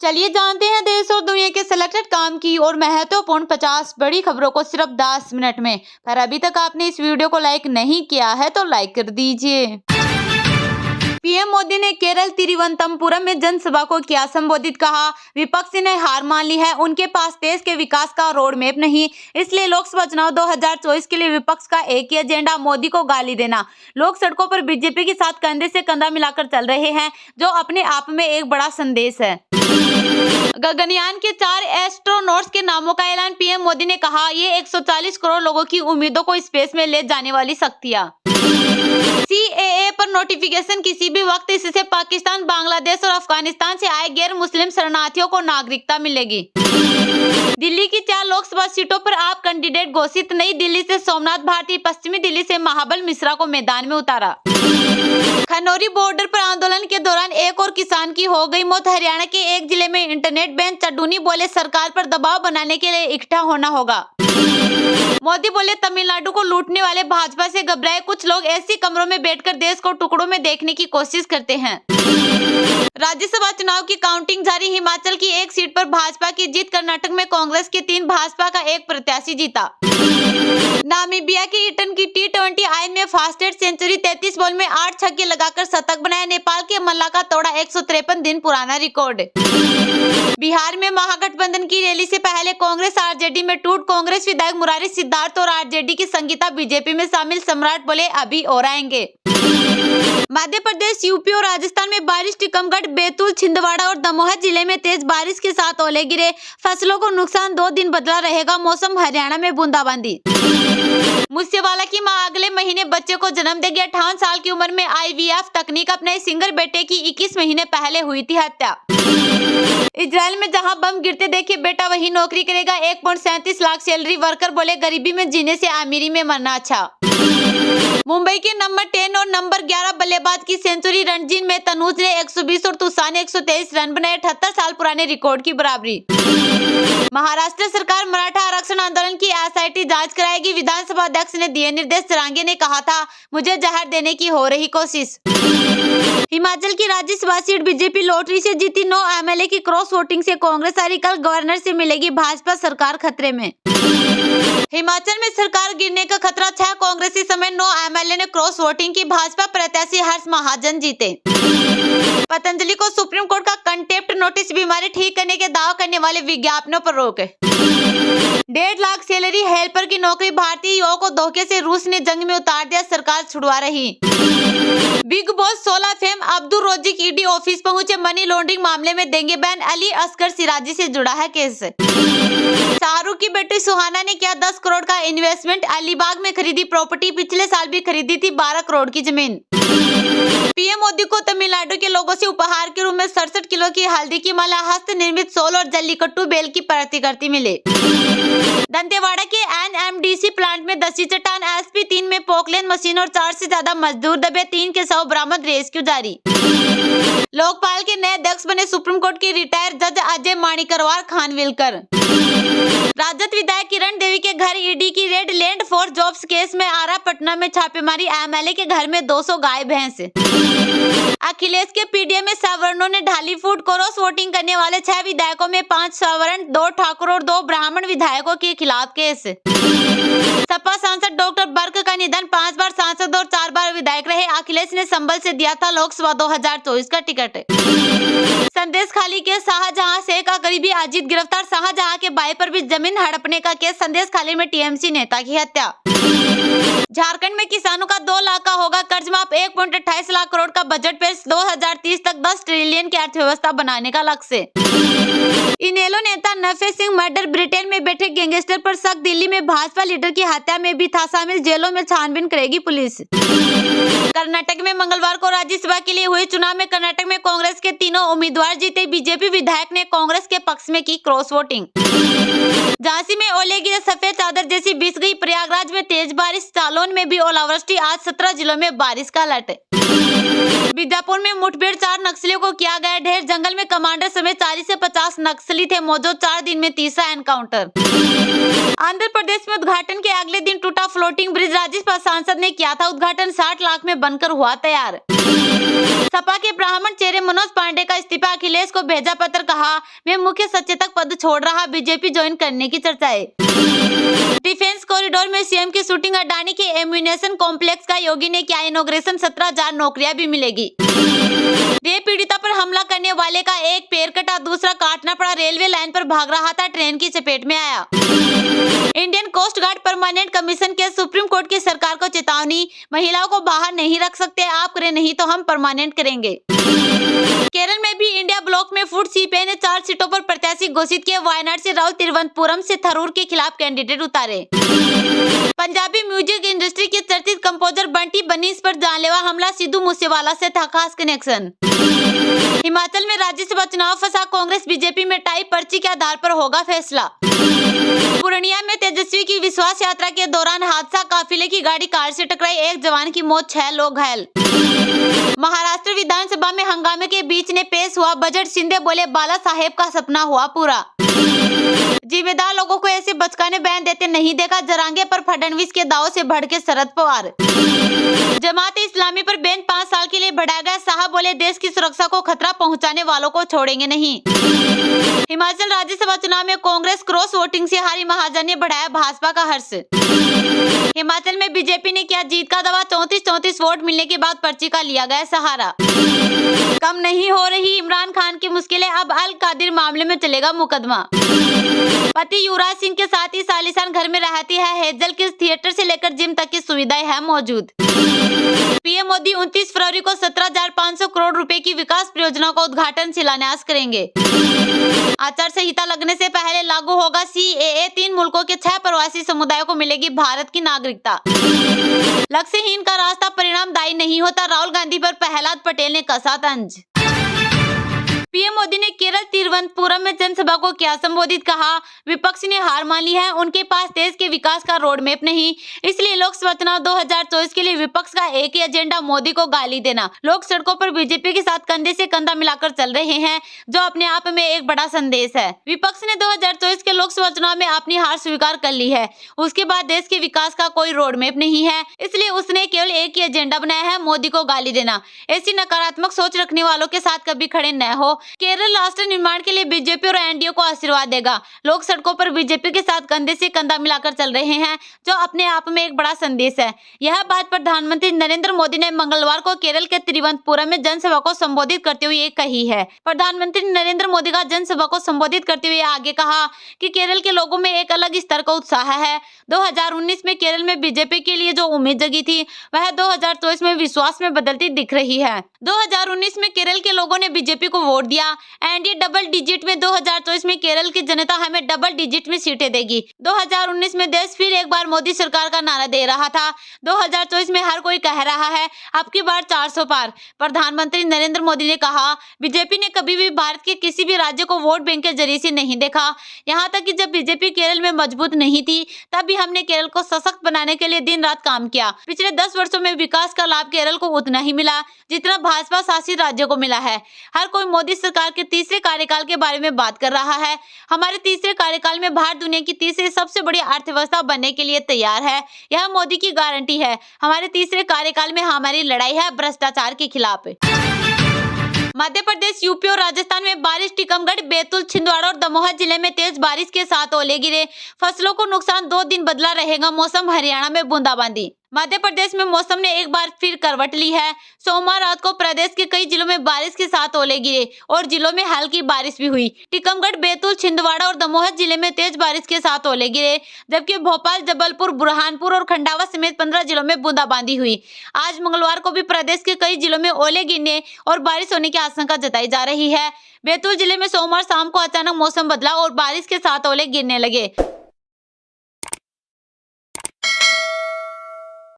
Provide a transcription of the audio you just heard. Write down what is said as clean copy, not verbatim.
चलिए जानते हैं देश और दुनिया के सिलेक्टेड काम की और महत्वपूर्ण 50 बड़ी खबरों को सिर्फ 10 मिनट में। पर अभी तक आपने इस वीडियो को लाइक नहीं किया है तो लाइक कर दीजिए। पीएम मोदी ने केरल तिरुवनंतपुरम में जनसभा को किया संबोधित। कहा, विपक्ष ने हार मान ली है, उनके पास देश के विकास का रोड मैप नहीं, इसलिए लोकसभा चुनाव 2024 के लिए विपक्ष का एक ही एजेंडा, मोदी को गाली देना। लोग सड़कों पर बीजेपी के साथ कंधे से कंधा मिलाकर चल रहे हैं, जो अपने आप में एक बड़ा संदेश है। गगनयान के 4 एस्ट्रोनॉट्स के नामों का ऐलान। पीएम मोदी ने कहा, ये 140 करोड़ लोगों की उम्मीदों को स्पेस में ले जाने वाली शक्तियां। सीएए पर नोटिफिकेशन। किसी भी वक्त इससे पाकिस्तान, बांग्लादेश और अफगानिस्तान से आए गैर मुस्लिम शरणार्थियों को नागरिकता मिलेगी। दिल्ली की 4 लोकसभा सीटों पर आप कैंडिडेट घोषित। नई दिल्ली से सोमनाथ भारती, पश्चिमी दिल्ली से महाबल मिश्रा को मैदान में उतारा। खनौरी बॉर्डर पर आंदोलन के दौरान एक और किसान की हो गई मौत। हरियाणा के एक जिले में इंटरनेट बैंड। चड्डूनी बोले, सरकार पर दबाव बनाने के लिए इकट्ठा होना होगा। मोदी बोले, तमिलनाडु को लूटने वाले भाजपा से घबराए कुछ लोग ऐसी कमरों में बैठकर देश को टुकड़ों में देखने की कोशिश करते हैं। राज्यसभा चुनाव की काउंटिंग जारी। हिमाचल की एक सीट पर भाजपा की जीत। कर्नाटक में कांग्रेस के 3, भाजपा का 1 प्रत्याशी जीता। नामीबिया के ईटन की T20 आयन में फास्टेस्ट सेंचुरी। 33 बॉल में 8 छक्के लगाकर शतक बनाया। नेपाल के मल्लाका तोड़ा 153 दिन पुराना रिकॉर्ड। बिहार में महागठबंधन की रैली से पहले कांग्रेस आरजेडी में टूट। कांग्रेस विधायक मुरारी सिद्धार्थ और आरजेडी की संगीता बीजेपी में शामिल। सम्राट बोले, अभी और आएंगे। मध्य प्रदेश, यूपी और राजस्थान में बारिश। टीकमगढ़, बैतूल, छिंदवाड़ा और दमोह जिले में तेज बारिश के साथ ओले गिरे। फसलों को नुकसान। 2 दिन बदला रहेगा मौसम। हरियाणा में बूंदाबांदी। मूसेवाला की मां अगले महीने बच्चे को जन्म देगी। 58 साल की उम्र में IVF तकनीक अपने सिंगर बेटे की 21 महीने पहले हुई थी हत्या। इजराइल में जहां बम गिरते देखे बेटा वही नौकरी करेगा। 1.37 लाख सैलरी। वर्कर बोले, गरीबी में जीने से अमीरी में मरना अच्छा। मुंबई के नंबर 10 और नंबर 11 बल्लेबाज की सेंचुरी। रणजी में तनुज ने 120 और तूषा ने 123 रन बनाए। 78 साल पुराने रिकॉर्ड की बराबरी। महाराष्ट्र सरकार मराठा आरक्षण आंदोलन की SIT जांच कराएगी। विधानसभा अध्यक्ष ने दिए निर्देश। जरांगे ने कहा था, मुझे जहर देने की हो रही कोशिश। हिमाचल की राज्यसभा सीट बीजेपी लॉटरी से जीती। 9 MLA की क्रॉस वोटिंग से कांग्रेस हारी। कल गवर्नर से मिलेगी भाजपा, सरकार खतरे में। हिमाचल में सरकार गिरने का खतरा। 6 कांग्रेसी समेत 9 MLA ने क्रॉस वोटिंग की। भाजपा प्रत्याशी हर्ष महाजन जीते। पतंजलि को सुप्रीम कोर्ट का कंटेप्ट नोटिस। बीमारी ठीक करने के दावा करने वाले विज्ञापनों पर रोक। 1.5 लाख सैलरी हेल्पर की नौकरी। भारतीय युवाओं को धोखे से रूस ने जंग में उतार दिया, सरकार छुड़वा रही। Big boss 16 fame Abdul Rozik ED office पहुंचे। मनी लॉन्ड्रिंग मामले में देंगे बैन। अली असगर सिराजी से जुड़ा है केस। शाहरुख की बेटी सुहाना ने किया 10 करोड़ का इन्वेस्टमेंट। अलीबाग में खरीदी प्रॉपर्टी। पिछले साल भी खरीदी थी 12 करोड़ की जमीन। पीएम मोदी को तमिलनाडु के लोगों से उपहार के रूप में 67 किलो की हल्दी की माला, हस्त निर्मित सोल और जल्लीकट्टू बेल की प्रतिकृति मिले। दंतेवाड़ा के NMDC प्लांट में 10वीं चट्टान। SP3 में पोकलेन मशीन और 4 से ज्यादा मजदूर दबे। 3 के शव बरामद। रेस्क्यू जारी। लोकपाल के नए अध्यक्ष बने सुप्रीम कोर्ट के रिटायर्ड जज अजय माणिकरवार खानविलकर। राजद विधायक किरण देवी के घर ED की red. Land for jobs case में आरा पटना में छापेमारी। MLA के घर में 200 गाय भैंस। अखिलेश के PDM में सवर्णों ने ढाली फूट। क्रॉस वोटिंग करने वाले 6 विधायकों में 5 सवर्ण, 2 ठाकुर और 2 ब्राह्मण विधायकों के खिलाफ केस। सपा सांसद डॉक्टर बर्क का निधन। 5 बार सांसद और 4 बार विधायक रहे। अखिलेश ने संभल से दिया था लोकसभा 2024 का टिकट। संदेश खाली के शाहजहां शेख का करीबी अजीत गिरफ्तार। शाहजहां के भाई पर भी जमीन हड़पने का केस। संदेश खाली में TMC नेता की हत्या। झारखंड में किसानों का 2 लाख का होगा कर्ज माफ। 1.28 लाख करोड़ का बजट पेश। 2030 तक 10 ट्रिलियन की अर्थव्यवस्था बनाने का लक्ष्य। इनेलो नेता नफे सिंह मर्डर। ब्रिटेन में बैठे गैंगस्टर पर शक। दिल्ली में भाजपा लीडर की हत्या में भी था शामिल। जेलों में छानबीन करेगी पुलिस। कर्नाटक में मंगलवार को राज्यसभा के लिए हुए चुनाव में कर्नाटक में कांग्रेस के तीनों उम्मीदवार जीते। बीजेपी विधायक ने कांग्रेस के पक्ष में की क्रॉस वोटिंग। झांसी में ओले गिरे, सफेद चादर जैसी बिछ गई। प्रयागराज में तेज बारिश। जालौन में भी ओलावृष्टि। आज 17 जिलों में बारिश का अलर्ट। बीजापुर में मुठभेड़। 4 नक्सलियों को किया गया ढेर। जंगल में कमांडर समेत 40 से 50 नक्सली थे मौजूद। 4 दिन में तीसरा एनकाउंटर। आंध्र प्रदेश में उद्घाटन के अगले दिन टूटा फ्लोटिंग ब्रिज। राज्यसभा सांसद ने किया था उद्घाटन। 60 लाख में बनकर हुआ तैयार। सपा के ब्राह्मण चेहरे मनोज पांडे का इस्तीफा, अखिलेश को भेजा पत्र, कहा मैं मुख्य सचेतक पद छोड़ रहा, बीजेपी ज्वाइन करने की चर्चाएं। डिफेंस कॉरिडोर में सीएम की शूटिंग, अडानी के एम्यूनेशन कॉम्प्लेक्स का योगी ने किया इनॉग्रेशन, 17,000 नौकरियां भी मिलेगी। रेप पीड़िता पर हमला करने वाले का एक पैर कटा, दूसरा काटना पड़ा, रेलवे लाइन पर भाग रहा था, ट्रेन की चपेट में आया। Indian coast guard permanent commission के सुप्रीम कोर्ट की सरकार को चेतावनी, महिलाओं को बाहर नहीं रख सकते, आप करें नहीं तो हम परमानेंट करेंगे। केरल में भी इंडिया ब्लॉक में फूड सीपीआई ने 4 सीटों पर प्रत्याशी घोषित किए, वायनाड से राहुल, तिरुवनंतपुरम से थरूर के खिलाफ कैंडिडेट उतारे। पंजाबी म्यूजिक इंडस्ट्री के चर्चित कंपोजर बंटी बनीस पर जानलेवा हमला, सिद्धू मूसेवाला से था खास कनेक्शन। हिमाचल में राज्यसभा चुनाव फंसा कांग्रेस बीजेपी में टाई, पर्ची के आधार पर होगा फैसला। पूर्णिया में तेजस्वी की विश्वास यात्रा के दौरान हादसा, काफिले की गाड़ी कार से टकराई, 1 जवान की मौत, 6 लोग घायल। महाराष्ट्र विधानसभा में हंगामे के बीच ने पेश हुआ बजट, शिंदे बोले बाला साहेब का सपना हुआ पूरा। जिम्मेदार लोगों को ऐसे बचकाने बयान देते नहीं देखा, जरांगे पर फडणवीस के दावों से भड़के शरद पवार। जमात इस्लामी पर बैन 5 साल के लिए बढ़ाया गया, साहब बोले देश की सुरक्षा को खतरा पहुंचाने वालों को छोड़ेंगे नहीं। हिमाचल राज्यसभा चुनाव में कांग्रेस क्रॉस वोटिंग से हारी, महाजन ने बढ़ाया भाजपा का हर्ष। हिमाचल में बीजेपी ने किया जीत का दावा, 34 वोट मिलने के बाद पर्ची का लिया गया सहारा। कम नहीं हो रही इमरान खान की मुश्किलें, अब अल कादिर मामले में चलेगा मुकदमा। पति युवराज सिंह के साथ ही सालिसान घर में रहती है हेजल, किस थिएटर से लेकर जिम तक की सुविधाएं है मौजूद। पीएम मोदी 29 फरवरी को 17,500 करोड़ रुपए की विकास परियोजनाओं का उद्घाटन शिलान्यास करेंगे। आचार संहिता लगने से पहले लागू होगा सीएए, 3 मुल्कों के 6 प्रवासी समुदायों को मिलेगी भारत की नागरिकता। लक्ष्यहीन का रास्ता परिणामदायी नहीं होता, राहुल गांधी पर प्रहलाद पटेल ने कसा तंज। पीएम मोदी ने केरल तिरुवनंतपुरम में जनसभा को किया संबोधित, कहा विपक्ष ने हार मान ली है, उनके पास देश के विकास का रोड मैप नहीं, इसलिए लोकसभा चुनाव 2024 के लिए विपक्ष का एक ही एजेंडा, मोदी को गाली देना। लोग सड़कों पर बीजेपी के साथ कंधे से कंधा मिलाकर चल रहे हैं, जो अपने आप में एक बड़ा संदेश है। विपक्ष ने 2024 के लोकसभा चुनाव में अपनी हार स्वीकार कर ली है, उसके बाद देश के विकास का कोई रोड मैप नहीं है, इसलिए उसने केवल एक ही एजेंडा बनाया है, मोदी को गाली देना। ऐसी नकारात्मक सोच रखने वालों के साथ कभी खड़े न हो। केरल राष्ट्र निर्माण के लिए बीजेपी और एनडीए को आशीर्वाद देगा। लोग सड़कों पर बीजेपी के साथ कंधे से कंधा मिलाकर चल रहे हैं, जो अपने आप में एक बड़ा संदेश है। यह बात प्रधानमंत्री नरेंद्र मोदी ने मंगलवार को केरल के तिरुवनंतपुरम में जनसभा को संबोधित करते हुए कही है। प्रधानमंत्री नरेंद्र मोदी का जनसभा को संबोधित करते हुए आगे कहा कि केरल के लोगों में एक अलग स्तर का उत्साह है। 2019 में केरल में बीजेपी के लिए जो उम्मीद जगी थी, वह 2024 में विश्वास में बदलती दिख रही है। 2019 में केरल के लोगों ने बीजेपी को वोट दिया, एनडीए डबल डिजिट में, 2024 में केरल की जनता हमें डबल डिजिट में सीटें देगी। 2019 में देश फिर एक बार मोदी सरकार का नारा दे रहा था, 2024 में हर कोई कह रहा है अब की बार 400 पार। प्रधानमंत्री नरेंद्र मोदी ने कहा बीजेपी ने कभी भी भारत के किसी भी राज्य को वोट बैंक के जरिए से नहीं देखा, यहाँ तक कि जब बीजेपी केरल में मजबूत नहीं थी, तब भी हमने केरल को सशक्त बनाने के लिए दिन रात काम किया। पिछले 10 वर्षों में विकास का लाभ केरल को उतना ही मिला जितना भाजपा शासित राज्यों को मिला है। हर कोई मोदी सरकार के तीसरे कार्यकाल के बारे में बात कर रहा है। हमारे तीसरे कार्यकाल में भारत दुनिया की तीसरी सबसे बड़ी अर्थव्यवस्था बनने के लिए तैयार है, यह मोदी की गारंटी है। हमारे तीसरे कार्यकाल में हमारी लड़ाई है भ्रष्टाचार के खिलाफ। मध्य प्रदेश, यूपी और राजस्थान में बारिश, टीकमगढ़, बैतूल, छिंदवाड़ा और दमोह जिले में तेज बारिश के साथ ओले गिरे, फसलों को नुकसान, 2 दिन बदला रहेगा मौसम, हरियाणा में बूंदाबांदी। मध्य प्रदेश में मौसम ने एक बार फिर करवट ली है। सोमवार रात को प्रदेश के कई जिलों में बारिश के साथ ओले गिरे और जिलों में हल्की बारिश भी हुई। टीकमगढ़, बैतूल, छिंदवाड़ा और दमोह जिले में तेज बारिश के साथ ओले गिरे, जबकि भोपाल, जबलपुर, बुरहानपुर और खंडावा समेत 15 जिलों में बूंदाबांदी हुई। आज मंगलवार को भी प्रदेश के कई जिलों में ओले गिरने और बारिश होने की आशंका जताई जा रही है। बैतूल जिले में सोमवार शाम को अचानक मौसम बदला और बारिश के साथ ओले गिरने लगे।